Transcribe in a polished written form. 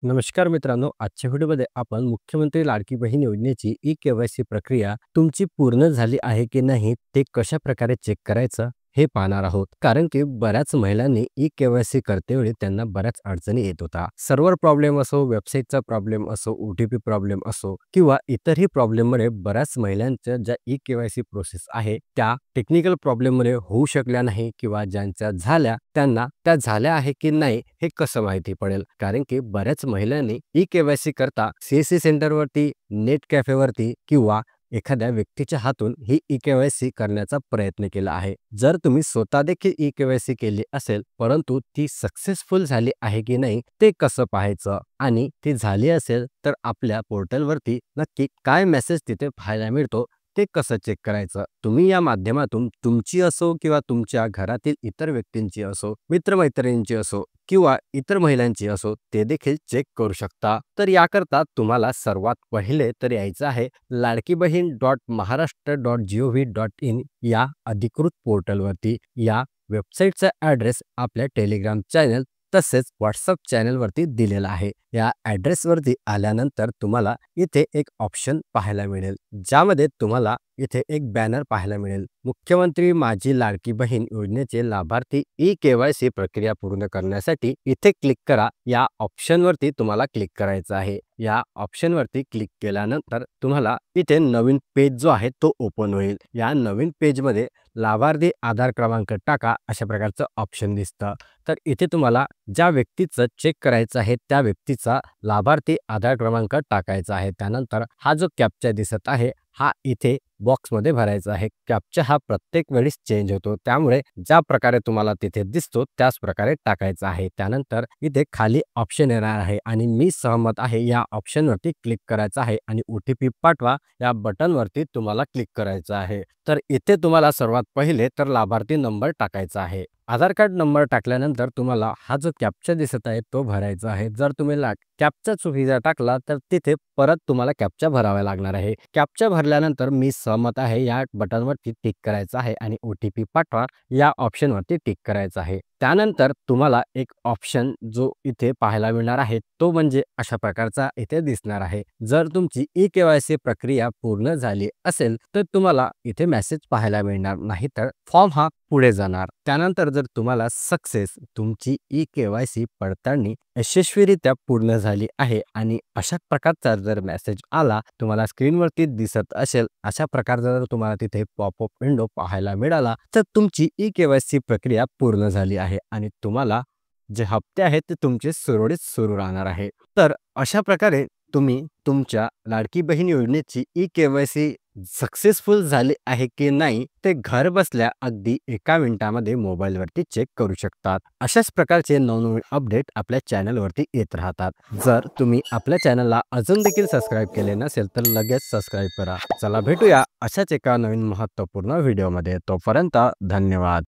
नमस्कार मित्रांनो, आजच्या व्हिडिओमध्ये आपण मुख्यमंत्री लाडकी बहीण योजनेची ई-के-वाय-सी प्रक्रिया तुमची पूर्ण झाली आहे की नाही ते कशा प्रकारे चेक करायचं हे पाहणार आहोत. कारण की बऱ्याच महिलांनी ई-के-वाय-सी करतेवेळी त्यांना बऱ्याच अडचणी येत होता. सर्व्हर प्रॉब्लेम असो, वेबसाईटचा प्रॉब्लेम असो, ओ-टी-पी प्रॉब्लेम असो किंवा इतरही प्रॉब्लेममुळे बऱ्याच महिलांच्या ज्या ई-के-वाय-सी प्रोसेस आहे त्या टेक्निकल प्रॉब्लेममुळे होऊ शकल्या नाही किंवा ज्यांच्या झाल्या त्यांना त्या झाल्या आहे की नाही हे कसं माहिती पडेल. कारण की बऱ्याच महिलांनी ई-के-वाय-सी करता सी-एस-सी सेंटरवरती, नेट कॅफेवरती किंवा एखाद्या व्यक्तीच्या हातून ही ई-के-वाय-सी करण्याचा प्रयत्न केला आहे. जर तुम्ही स्वतः देखील ई-के-वाय-सी केली असेल परंतु ती सक्सेसफुल झाली आहे की नाही ते कसं पाहायचं आणि ती झाली असेल तर आपल्या पोर्टलवरती नक्की काय मेसेज तिथे पाहायला मिळतो ते कसं चेक करायचं. तुम्ही या माध्यमातून तुमची असो किंवा तुमच्या घरातील इतर व्यक्तींची असो, मित्रमैत्रिणींची असो किंवा इतर महिलांची असो ते देखील चेक करू शकता. तर याकरता तुम्हाला सर्वात पहिले तर यायचं आहे ladkibhin.maharashtra.gov.in या अधिकृत पोर्टलवरती. या वेबसाईटचा ॲड्रेस आपल्या टेलिग्राम चॅनल तसेच व्हॉट्सअप चॅनलवरती दिलेला आहे. या ॲड्रेसवरती आल्यानंतर तुम्हाला इथे एक ऑप्शन पाहायला मिळेल, ज्यामध्ये तुम्हाला इथे एक बॅनर पाहायला मिळेल. मुख्यमंत्री माझी लाडकी बहीण योजनेचे लाभार्थी ई-के-वाय-सी प्रक्रिया पूर्ण करण्यासाठी इथे क्लिक करा. या ऑप्शनवरती तुम्हाला क्लिक करायचं आहे. या ऑप्शनवरती क्लिक केल्यानंतर तुम्हाला इथे नवीन पेज जो आहे तो ओपन होईल. या नवीन पेजमध्ये लाभार्थी आधार क्रमांक टाका अशा प्रकारचं ऑप्शन दिसतं. तर इथे तुम्हाला ज्या व्यक्तीचं चेक करायचं आहे त्या व्यक्तीचा लाभार्थी आधार क्रमांक टाकायचा आहे. त्यानंतर हा जो कॅप्चा दिसत आहे हा इथे बॉक्समध्ये भरायचा आहे. कॅप्चा हा प्रत्येक वेळेस चेंज होतो, त्यामुळे ज्या प्रकारे तुम्हाला तिथे दिसतो त्याच प्रकारे टाकायचा आहे. त्यानंतर इथे खाली ऑप्शन येणार आहे आणि मी सहमत आहे या ऑप्शनवरती क्लिक करायचं आहे आणि ओ-टी-पी पाठवा या बटनवरती तुम्हाला क्लिक करायचं आहे. तर इथे तुम्हाला सर्वात पहिले तर लाभार्थी नंबर टाकायचा आहे. आधार कार्ड नंबर टाकल्यानंतर तुम्हाला हा जो कॅप्चा दिसत आहे तो भरायचा आहे. जर तुम्ही कॅप्चा चुकीचा टाकला तर तिथे परत तुम्हाला कॅप्चा भरावा लागणार आहे. कॅप्चा भरल्यानंतर मी सहमत आहे या बटनवरती टिक करायचं आहे आणि ओ-टी-पी पाठवा या ऑप्शनवरती टिक करायचं आहे. त्यानंतर तुम्हाला एक ऑप्शन जो इथे पाहायला मिळणार आहे तो म्हणजे अशा प्रकारचा इथे दिसणार आहे. जर तुमची ई-के-वाय-सी प्रक्रिया पूर्ण झाली असेल तर तुम्हाला इथे मेसेज पाहायला मिळणार नाही, तर फॉर्म हा पुढे जाणार. त्यानंतर जर तुम्हाला सक्सेस तुमची ई-के-वाय-सी पडताळणी यशस्वीरित्या पूर्ण झाली आहे आणि अशा प्रकारचा जर मेसेज आला तुम्हाला स्क्रीनवरती दिसत असेल, अशा प्रकारचा जर तुम्हाला तिथे पॉपअप विंडो पाहायला मिळाला तर तुमची ई-के-वाय-सी प्रक्रिया पूर्ण झाली आहे आणि तुम्हाला जे हप्ते आहेत ते तुमचे सुरळीत सुरू राहणार आहे. तर अशा प्रकारे तुम्ही तुमच्या लाडकी बहीण योजनेची ई-के-वाय-सी सक्सेसफुल झाली आहे की नाही ते घर बसल्या अगदी एका मिनिटामध्ये मोबाईलवरती चेक करू शकतात. अशाच प्रकारचे नवनवीन अपडेट आपल्या चॅनलवरती येत राहतात. जर तुम्ही आपल्या चॅनलला अजून देखील सबस्क्राईब केले नसेल तर लगेच सबस्क्राईब करा. चला भेटूया अशाच एका नवीन महत्त्वपूर्ण व्हिडिओमध्ये. तोपर्यंत धन्यवाद.